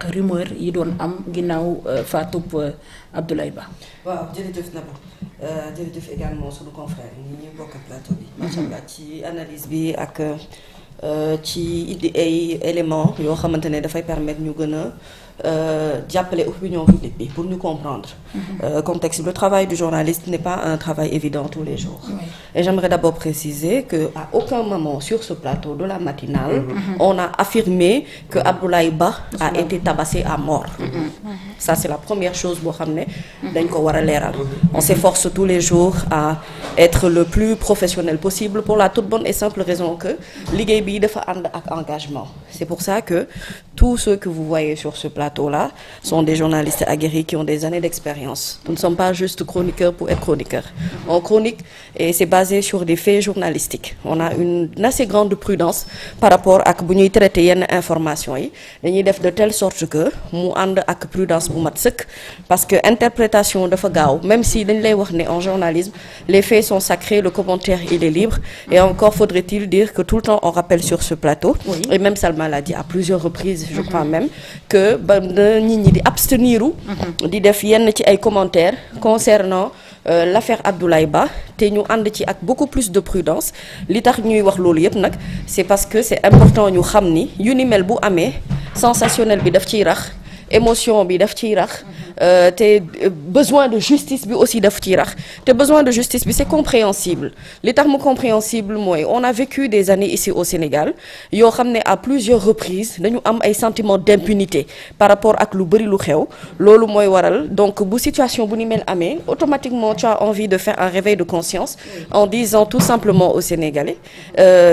ak rumeur yi doon am ginnaaw faatub Abdoulaye Ba. waaw jërëjëf Nabou jërëjëf également sunu confrère yi ñuy bokk plateau bi. macha allah ci analyse bi ak ci indi ay éléments yoo xamante ne dafay permettre ñu gën a jàppale opinion publique bi pour ñu comprendre. Contexte. Le travail du journaliste n'est pas un travail évident tous les jours. Oui. Et j'aimerais d'abord préciser que à aucun moment sur ce plateau de la matinale, on a affirmé que Abdoulaye Ba a été tabassé à mort. Ça c'est la première chose boo xam ne dañ ko war a leeral. On s'efforce tous les jours à être le plus professionnel possible pour la toute bonne et simple raison que liggéey bi dafa ànd ak engagement. C'est pour ça que tous ceux que vous voyez sur ce plateau-là sont des journalistes aguerris qui ont des années d'expérience. Nous ne sommes pas juste chroniqueurs pour être chroniqueurs. On chronique et c'est basé sur des faits journalistiques. On a une assez grande prudence par rapport ak bu ñuy traiter yenn information yi dañuy def de telle sorte que mu ànd ak prudence bu mat sëkk parce que interprétation dafa gaaw même si dañ lay wax ne en journalisme les faits sont sacrés, le commentaire il est libre et encore faudrait-il dire que tout le temps on rappelle sur ce plateau et même Salma l'a dit à plusieurs reprises je crois même que ba nit ñi di absteniru di def yenn ci ay commentaires concernant l'affaire Abdoulaye Ba te ñu ànd ci ak beaucoup plus de prudence li tax ñuy wax loolu yépp nag c'est parce que c'est important ñu xam ni yu ni mel bu amee sensationnel bi daf ciy rax émotion bi daf ciy rax te besoin de justice bi aussi daf ciy rax te besoin de justice bi c'est compréhensible li tax mu compréhensible mooy on a vécu des années ici au Sénégal yoo xam ne à plusieurs reprises dañu am ay sentiments d'impunité par rapport ak lu bari lu xew loolu mooy waral donc bu situation bu ni mel amee automatiquement tu as envie de faire un réveil de conscience en disant tout simplement aux Sénégalais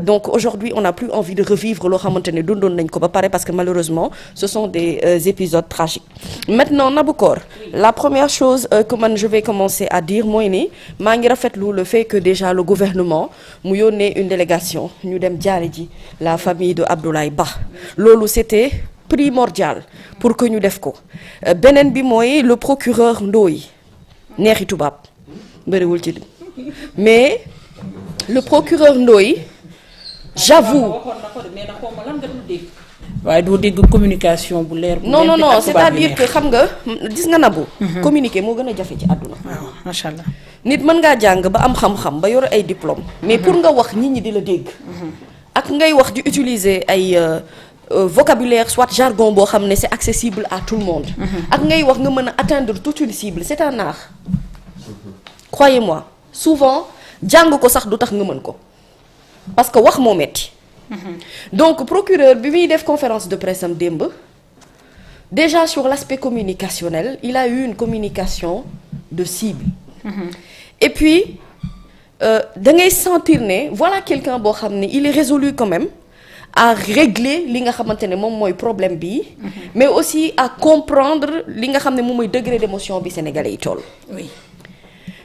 donc aujourd'hui on n'a plus envie de revivre loo xamante ne dundoon nañ ko ba pare parce que malheureusement ce sont des épisodes tragiques. Maintenant Naboucor, la première chose que man je vais commencer à dire mooy ni maa ngi rafetlu le fait que déjà le gouvernement mu yónnee une délégation ñu dem jaale ji la famille de Abdoulaye Ba loolu c'était primordial pour que ñu def ko beneen bi mooy le procureur Ndoye neexi tubaab bëriwul ci mais le procureur Ndoye j'avoue waaye doo dégg communication bu leer. non c'est-à-dire que xam nga gis nga Nabou. communiquer moo gën a jafe ci àdduna. waaw macha allah. nit mën ngaa jàng ba am xam-xam ba yor ay diplôme. mais pour nga wax nit ñi di la dégg. ak ngay wax di utiliser ay vocabulaire soit jargon boo xam ne c'est accessible à tout le monde. ak ngay wax nga mën a atteindre toute une cible c'est un art. croyez-moi souvent jàng ko sax du tax nga mën ko parce que wax moo metti donc procureur bi muy def conférence de presse am démb déjà sur l'aspect communicationnel il a eu une communication de cible et puis da ngay sentir ne voilà quelqu'un boo xam ne il est résolu quand même à régler li nga xamante ne moom mooy problème bi mais aussi à comprendre li nga xam ne moom mooy degré d'émotion bi sénégalais yi toll oui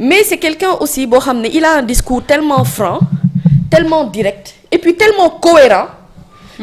mais c'est quelqu'un aussi boo xam ne il a un discours tellement franc tellement direct et puis tellement cohérent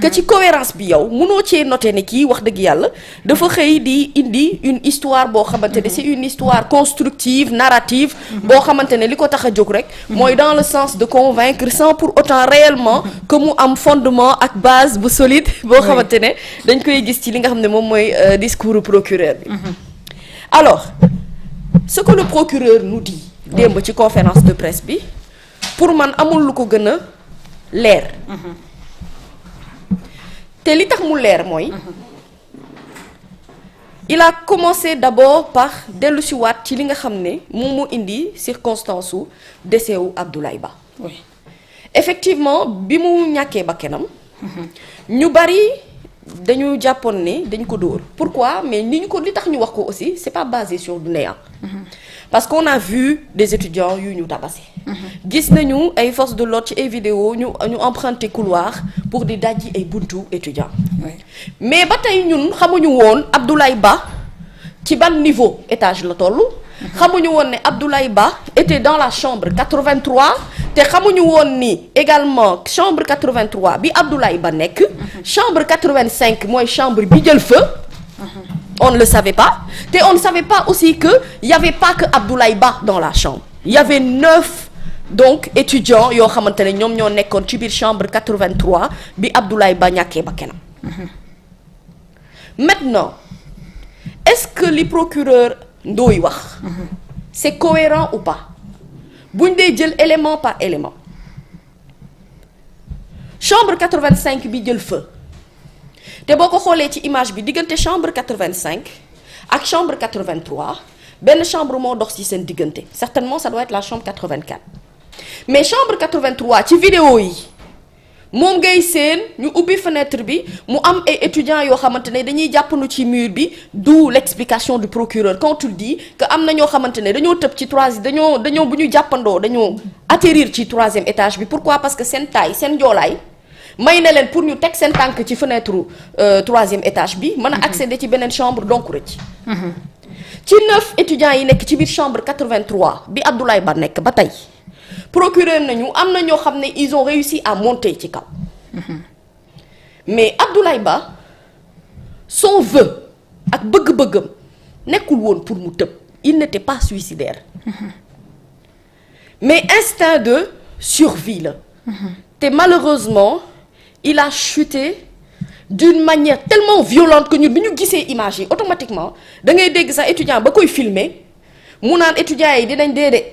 que ci cohérence bi yow mënoo cee noter ne kii wax dëgg yàlla dafa xëy di indi une histoire boo xamante ne c'est une histoire constructive narrative boo xamante ne li ko tax a jóg rek mooy dans le sens de convaincre sans pour autant réellement que mu am fondement ak base bu solide boo xamante ne dañ koy gis ci li nga xam ne moom mooy discours procureur bi alors ce que le procureur nous dit démb ci conférence de presse bi pour man amul lu ko gën a leer te li tax mu leer mooy il a commencé d'abord par dellu si waat ci li nga xam ne moom moo indi circonstance su décès wu Abdoulaye Ba oui effectivement bi mu ñàkkee bakkanam ñu bari dañu jàppoon ne dañ ko dóor pourquoi mais ni ñu ko li tax ñu wax ko aussi c'est pas basé sur du néant parce qu'on a vu des étudiants yu ñu tabassé gis nañu ay forces de l'ordre ci ay vidéo ñu emprunté couloir pour di dajji ay buntu étudiants mais ba tey ñun xamuñu woon Abdoulaye Ba ci ban niveau étage la toll xamuñu woon ne Abdoulaye Ba était dans la chambre 83 te xamuñu woon ni également chambre 83 bi Abdoulaye Ba nekk chambre 85 mooy chambre bi jël feu on ne le savait pas te on ne savait pas aussi que y avait pas que Abdoulaye Ba dans la chambre il y avait 9 donc étudiants yoo xamante ne ñoom ñoo nekkoon ci biir chambre 83 bi Abdoulaye Ba ñàkkee ba kenam maintenant est-ce que li procureur Ndoye wax c'est cohérent ou pas buñ dee jël élément par élément chambre 85 bi jël feu te boo ko xoolee ci image bi diggante chambre 85 ak chambre 83 benn chambre moo dox ci seen diggante certainement ça doit être la chambre 84 mais chambre 83 ci vidéo yi moom ngay seen ñu ubbi fenêtre bi mu am ay étudiants yoo xamante ne dañuy jàppandu ci mur bi d'où l'explication du procureur quand il dit que am na ñoo xamante ne dañoo tëb ci dañoo bu ñu jàppandoo dañoo atterrir ci 3e étage bi pourquoi parce que seen taille seen njoolaay may na leen pour ñu teg seen tànk ci fenêtre 3e étage bi mën a accéder ci beneen chambre donc rëcc ci 9 étudiants yi nekk ci biir chambre 83 bi Abdoulaye Ba nekk ba tey procureur nañu am na ñoo xam ne ils ont réussi à monter ci kaw mais Abdoulaye Ba son vœu ak bëgg-bëggam nekkul woon pour mu tëb il n'était pas suicidaire mais instinct de survie la te malheureusement il a chuté d'une manière tellement violente que ñun bi ñu gisee image yi automatiquement da ngay dégg sax étudiant ba koy filmer mu naan étudiants yi dinañ dee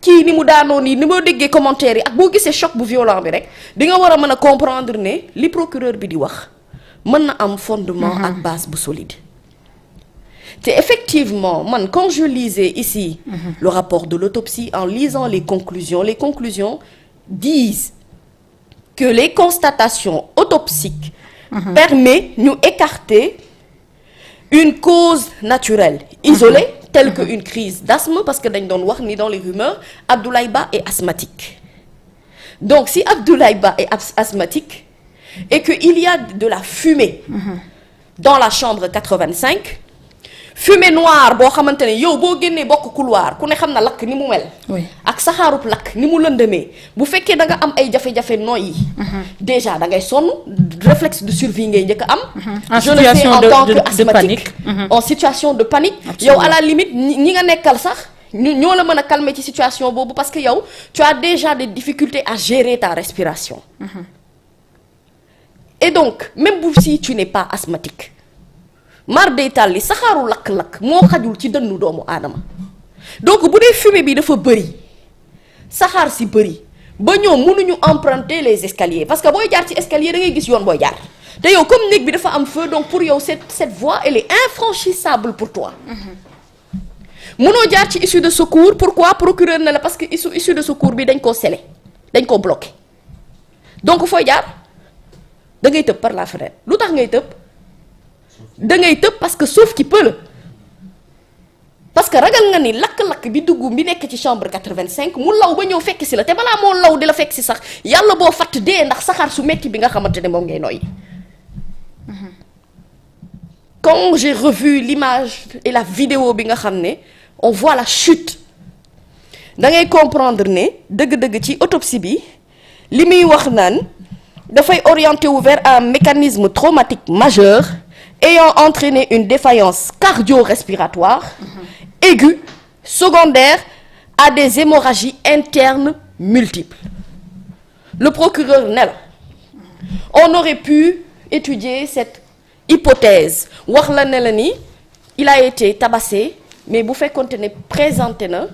kii ni mu daanoo nii ni ma déggee commentaire yi ak boo gisee choc bu violent bi rek di nga war a mën a comprendre ne li procureur bi di wax mën na am fondement ak base bu solide te effectivement man quand je lisais ici le rapport de l'autopsie en lisant les conclusions disent que les constatations autopsiques permettent ñu écarter une cause naturelle isolée telle que une crise d'asthme parce que dañ doon wax ni dans les rumeurs Abdoulaye Ba est asthmatique donc si Abdoulaye Ba est asthmatique et que il y a de la fumée dans la chambre 85 fumée noire boo xamante ne yow boo génnee bokk couloir ku ne xam na lakk ni mu mel ak saxaarub lakk ni mu lëndëmee bu fekkee da nga am ay jafe-jafe noyyi déjà da ngay sonn réflexe de survie ngay njëkk a am je le fais en tant que asthmatique en situation de panique yow à la limite ñi nga nekkal sax ñoo la mën a calmer ci situation boobu parce que yow tu as déjà des difficultés à gérer ta respiration et donc même si tu n'es pas asthmatique mar day tàlli saxaaru lakk-lakk moo xajul ci dënnu doomu aadama donc bu dee fumée bi dafa bëri saxaar si bëri ba ñoom mënuñu emprunter les escaliers parce que booy jaar ci escalier da ngay gis yoon booy jaar te yow comme néeg bi dafa am feu donc pour yow cette voie elle est infranchissable pour toi mënoo jaar ci issue de secours pourquoi procureur na la parce que issue de secours bi dañ koo scellé dañ koo bloqué donc fooy jaar da ngay tëb par la fenêtre lu tax ngay tëb da ngay tëb parce que sauf qui peut la parce que ragal nga ni lakk-lakk bi dugg bi nekk ci chambre 85 mu law ba ñëw fekk si la te balaa moo law di la fekk si sax yàlla boo fatt dee ndax saxaar su metti bi nga xamante ne moom ngay noyyi quand j'ai revu l'image et la vidéo bi nga xam ne on voit la chute da ngay comprendre ne dëgg-dëgg ci autopsie bi li muy wax naan dafay orienté wu vers un mécanisme traumatique majeur ayant entraîné une défaillance cardio-respiratoire aiguë secondaire à des hémorragies internes multiples. Le procureur ne la on aurait pu étudier cette hypothèse wax la ne la ni il a été tabassé mais bu fekkonte ne présenté na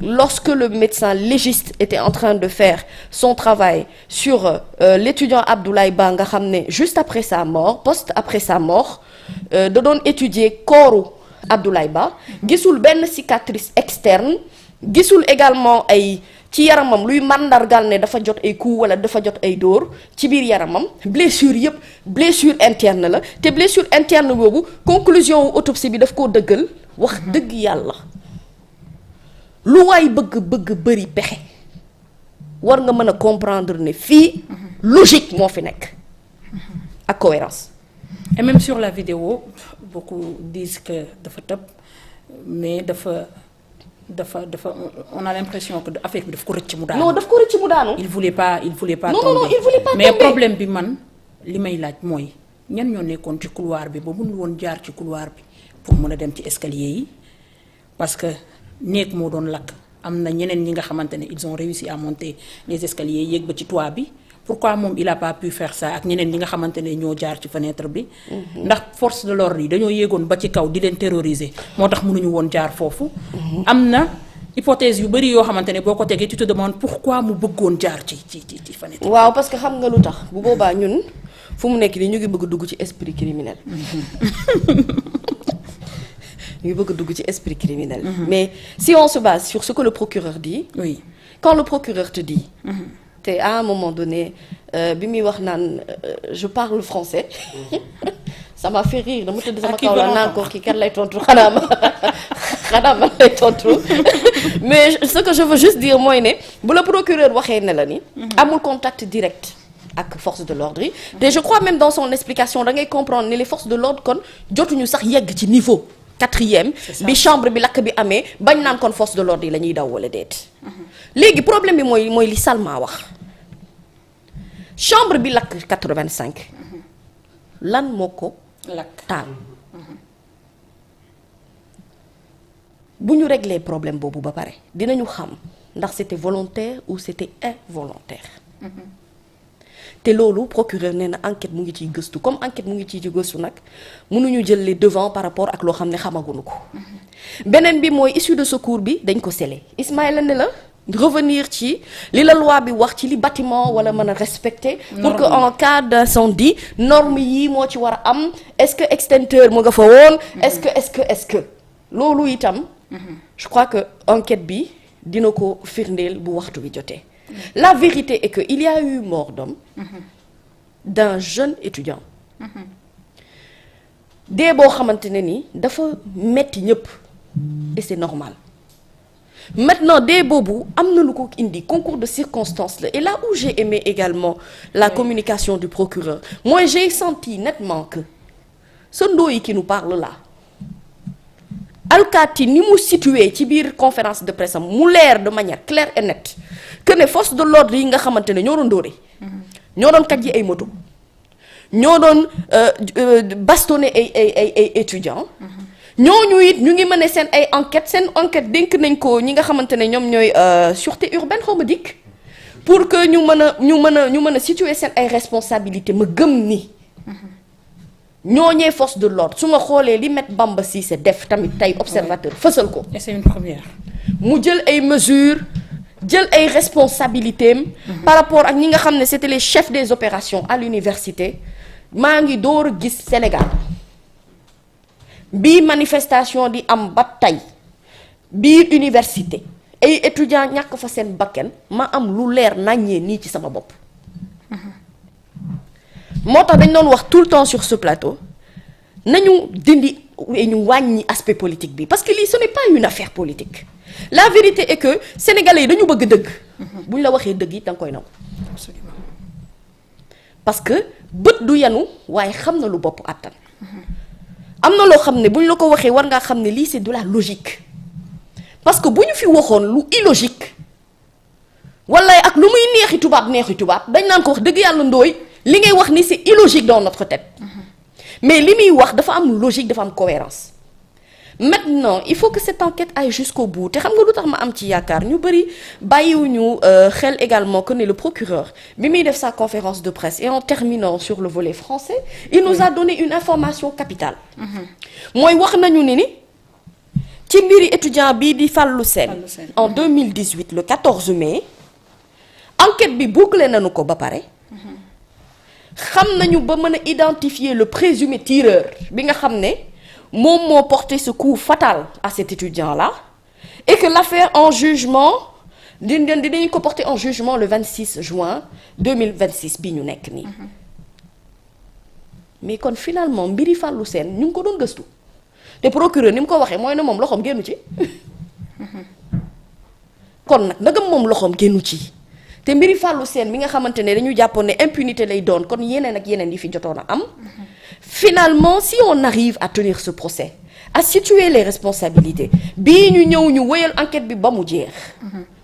lorsque le médecin légiste était en train de faire son travail sur l'étudiant Abdoulaye Ba nga xam ne juste après sa mort après sa mort da doon étudier corps Abdoulaye Ba gisul benn cicatrice externe gisul également ay ci yaramam luy màndargal ne dafa jot ay coups wala dafa jot ay dóor ci biir yaramam blessure yëpp blessure interne la te blessure interne boobu conclusion wu autopsie bi daf koo dëggal wax dëgg yàlla lu waay bëgg bëri pexe war nga mën a comprendre ne fii logique moo fi nekk ak cohérence. Et même sur la vidéo beaucoup disent que dafa tëb mais dafa on a l'impression que affaire bi daf ko rëcc mu daanu. non daf ko rëcc mu daanu. il voulait pas non tomber. non il voulait pas mais tomber. problème bi man li may laaj mooy ñan ñoo nekkoon ci couloir bi ba mënul woon jaar ci couloir bi pour mën a dem ci escalier yi parce que néeg moo doon lakk am na ñeneen ñi nga xamante ne ils ont réussi à monter les escaliers yéeg ba ci toit bi pourquoi moom il a pas pu faire ça ak ñeneen ñi nga xamante ne ñoo jaar ci fenêtre bi. ndax force de l'ordre yi dañoo yéegoon ba ci kaw di leen terroriser moo tax mënuñu woon jaar foofu. am na hypothèse yu bari yoo xamante ne boo ko tegee tu te demandes pourquoi mu bëggoon jaar ci fenêtre. waaw parce que xam nga lu tax bu boobaa ñun fu mu nekk nii ñu ngi bëgg dugg ci esprit criminel. ñu ngi bëgg dugg ci esprit criminel. Mais si on se base sur ce que le procureur dit. Oui. Quand le procureur te dit. te à un moment donné bi muy wax naan je parle français. ça m'a fait rire dama tëdd sama kaw la naan ko kii kan lay tontu xanaa ma lay tontu. mais ce que je veux juste dire mooy ne bu la procureur waxee ne la ni. amul contact direct. ak force de l'ordre yi. te je crois même dans son explication da ngay comprendre ne les forces de l'ordre kon jotuñu sax yegg ci niveau. 4e bi chambre bi lakk bi amee bañ naan kon force de l'ordre yi la ñuy daw wala déet. léegi problème bi mooy li Salma wax chambre bi lakk 85. lan moo ko lakk taal. bu ñu régler problème boobu ba pare dinañu xam ndax c'était volontaire ou c'était involontaire. te loolu procureur nee na enquête mu ngi ciy gëstu comme enquête mu ngi ciy gëstu nag mënuñu jël les devants par rapport ak loo xam ne xamaguñu ko. beneen bi mooy issue de secours bi dañ ko scellé Ismaïla ne la revenir ci li la loi bi wax ci li bâtiment wala mën a respecter. pour que en cas d'incendie norme yi moo ci war a am est-ce que extincteur mu nga fa woon. est-ce que loolu itam. je crois que enquête bi dina ko firndeel bu waxtu bi jotee. La vérité est que il y a eu mort d'homme d'un jeune étudiant. dee boo xamante ne ni dafa metti ñëpp et c'est normal. maintenant dee boobu am na lu ko indi concours de circonstances la et là où j'ai aimé également la communication du procureur moi j'ai senti nettement que ce Ndoye qui nous parle là alkaati ni mu situé ci biir conférence de presse am mu leer de manière claire et nette que ne force de l'ordre yi nga xamante ne ñoo doon dóore ñoo doon kaj yi ay moto ñoo doon bastonné ay étudiants ñooñu it ñu ngi mën seen ay enquête dénk nañ ko ñi nga xamante ne ñoom ñooy sûreté urbaine xaw ma dikk pour que ñu mën a situer seen ay responsabilités ma gëm ni ñooñee force de l'ordre su ma xoolee li met Bamba Cissé def tamit tey observateur fësal ko. et c'est une première. mu jël ay mesures jël ay responsabilités am par rapport ak ñi nga xam ne c'était les chefs des opérations à l'université maa ngi door a gis Sénégal bii manifestation di am ba tey biir université ay étudiants ñàkk fa seen bakken ma am lu leer naññee nii ci sama bopp. moo tax dañ doon wax tout le temps sur ce plateau nañu dindi ñu wàññi aspect politique bi parce que lii ce n'est pas une affaire politique la vérité est que sénégalais yi dañu bëgg dëgg. bu ñu la waxee dëgg yi da nga koy naw. absolument. parce que bët du yanu waaye xam na lu bopp àttan. am na loo xam ne bu ñu la ko waxee war ngaa xam ne lii c'est de la logique parce que bu ñu fi waxoon lu illogique wala ak lu muy neexi tubaab dañ naan ko wax dëgg yàlla Ndoye li ngay wax ni c'est illogique dans notre tête. mais li muy wax dafa am logique dafa am cohérence maintenant il faut que cette enquête aille jusqu'au bout te xam nga lu tax ma am ci yaakaar ñu bëri bàyyiwuñu xel également que ne le procureur bi muy def sa conférence de presse et en terminant sur le volet français il nous a donné une information capitale mooy wax nañu ni ci mbiri étudiant bii di Fallou Sène en 2018 le 14 mai enquête bi bouclé nañu ko ba pare xam nañu ba mën a identifier le présumé tireur bi nga xam ne moom moo porté ce coup fatal à cet étudiant là et que l'affaire en jugement dinañ ko porter en jugement le 26 juin 2026 bi ñu nekk nii mais kon finalement mbiri Fallou Sène ñu ngi ko doon gëstu te procureur ni mu ko waxee mooy ne moom loxoom génnu ci kon nag ndagam moom loxoom génnu ci te mbiri Fallou Sène mi nga xamante ne dañu jàppoon ne impunité lay doon kon yeneen ak yeneen yi fi jotoon a am finalement si on arrive à tenir ce procès à situer les responsabilités bii ñu ñëw ñu wéyal enquête bi ba mu jeex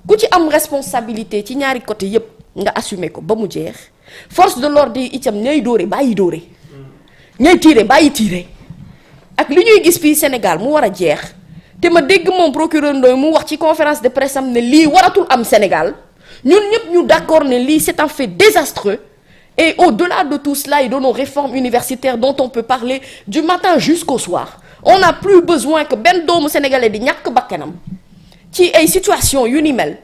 ku ci am responsabilité ci ñaari côté yépp nga assumer ko ba mu jeex force de l'ordre yi itam ñay dóore bàyyi dóore ñay tiire bàyyi tiire ak li ñuy gis fii Sénégal mu war a jeex te ma dégg moom procureur Ndoye mu wax ci conférence de presse am ne lii waratul am Sénégal ñun ñëpp ñu d'accord ne lii c'est un fait désastreux et au-delà de tout cela et de nos réformes universitaires dont on peut parler du matin jusqu'au soir on n'a plus besoin que benn doomu sénégalais di ñàkk bakkanam ci ay situation yu ni mel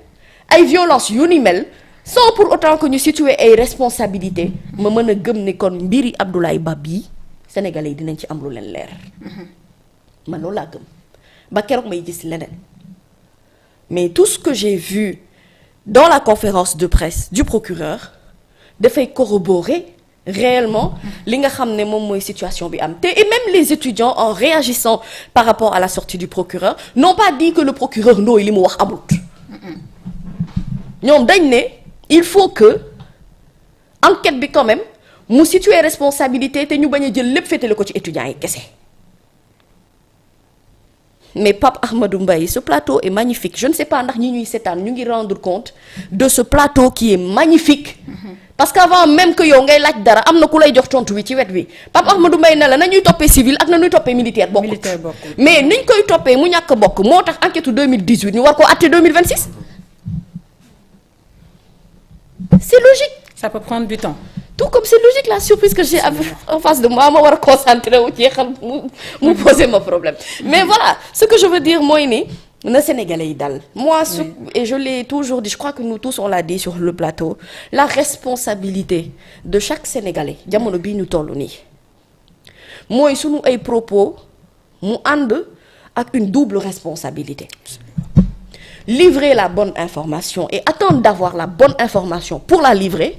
ay violence yu ni mel sans pour autant que ñu situer ay responsabilités ma mën a gëm ni kon mbiri Abdoulaye Ba bii sénégalais yi dinañ ci am lu leen leer man loolu laa gëm ba keroog may gis leneen mais tout ce que j'ai vu dans la conférence de presse du procureur dafay corroborer réellement li nga xam ne moom mooy situation bi am te et même les étudiants en réagissant par rapport à la sortie du procureur n'ont pas dit que le procureur Ndoye li mu wax amut ñoom dañ ne il faut que enquête bi quand même mu situer responsabilité te ñu bañ a jël lépp féetale ko ci étudiants yi kese mais Pape Ahmadou Mbaye ce plateau est magnifique je ne sais pas ndax ñi ñuy seetaan ñu ngi rendre compte de ce plateau qui est magnifique parce qu'avant même que yow ngay laaj dara am na ku lay jox tontu wi ci wet wi Pape Ahmadou Mbaye ne la nañuy toppee civil ak nañuy toppee militaire bokkut mais niñ koy toppee mu ñàkk bokk moo tax enquête 2018 ñu war ko àtte 2026 c'est logique. Ça peut prendre du temps. Tout comme c'est logique la surprise que j'ai en face de moi ma war a concentrer wu ci xam mu poser ma problème mais voilà ce que je veux dire mooy ni na Sénégalais yi dal moi et je l'ai toujours dit je crois que nous tous on l'a dit sur le plateau la responsabilité de chaque Sénégalais jamono bii ñu toll nii mooy sunu ay propos mu ànd ak une double responsabilité livrer la bonne information et attendre d'avoir la bonne information pour la livrer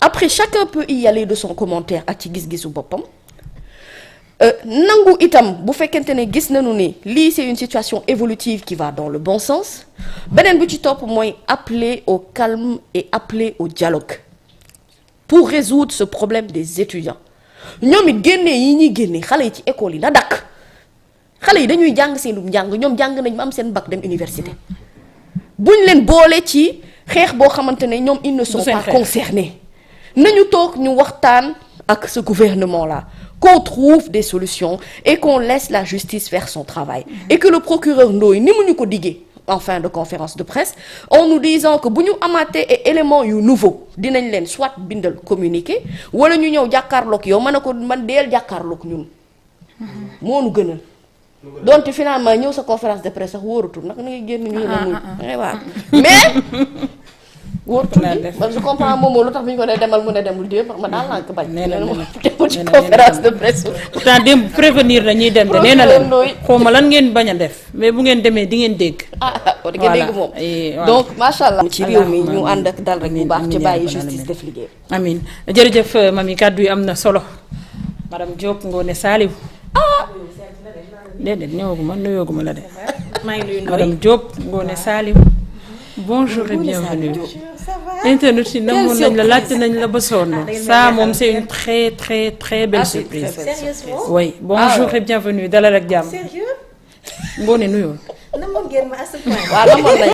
après chacun peut y aller de son commentaire ak ci gis-gisu boppam nangu itam bu fekkente ne gis nañu ni lii c'est une situation évolutive qui va dans le bon sens beneen bu ci topp mooy appeler au calme et appeler au dialogue pour résoudre ce problème des étudiants ñoom it génnee yi ñuy génne xale yi ci école yi na dakk xale yi dañuy jàng seenum njàng ñoom jàng nañ ma am seen bac dem université buñ leen boole ci xeex boo xamante ne ñoom ils ne sont pas concernés nañu toog ñu waxtaan ak ce gouvernement là qu'on trouve des solutions et qu'on laisse la justice faire son travail et que le procureur Ndoye ni mu ñu ko diggee en fin de conférence de presse en nous disant que bu ñu amaatee ay éléments yu nouveau dinañ leen soit bindal communiqué wala ñu ñëw jàkkaarloog yow mën na ko man deel jàkkaarloog ñun moo nu gënal donc finalement ñëw sa conférence de presse sax wóorutul nag na ngay génn ñu ne waaw mais wóorutul man je comprends moom lu tax bi ñu ko ne demal mu ne demul démb ma daal laa ko bañ. nee na demul ci conférence de presse. pourtant démb prévenir na ñuy dem de nee na leen xaw ma lan ngeen bañ a def mais bu ngeen demee di ngeen dégg. di ngeen dégg moom. donc macha allah. ci réew mi ñu ànd ak dal rek bu baax ci bàyyi justice def liggéey. amiin jërëjëf mami kàddu yi am na solo madame Diop Ngoné Saliou. déedéet ñëwaguma nuyooguma la de. maa ngi nuyu madame Diop Ngoné Saliou. bonjour et bienvenue. internet yi namoon nañ la laajte nañ la ba sonn. ça moom c'est une très très très belle surprise. Sérieusement? oui bonjour et bienvenue dalal ak jàmm. Sérieux? Ngoné nuyoo. namoon ngeen ma à ce point. waaw namoon nañ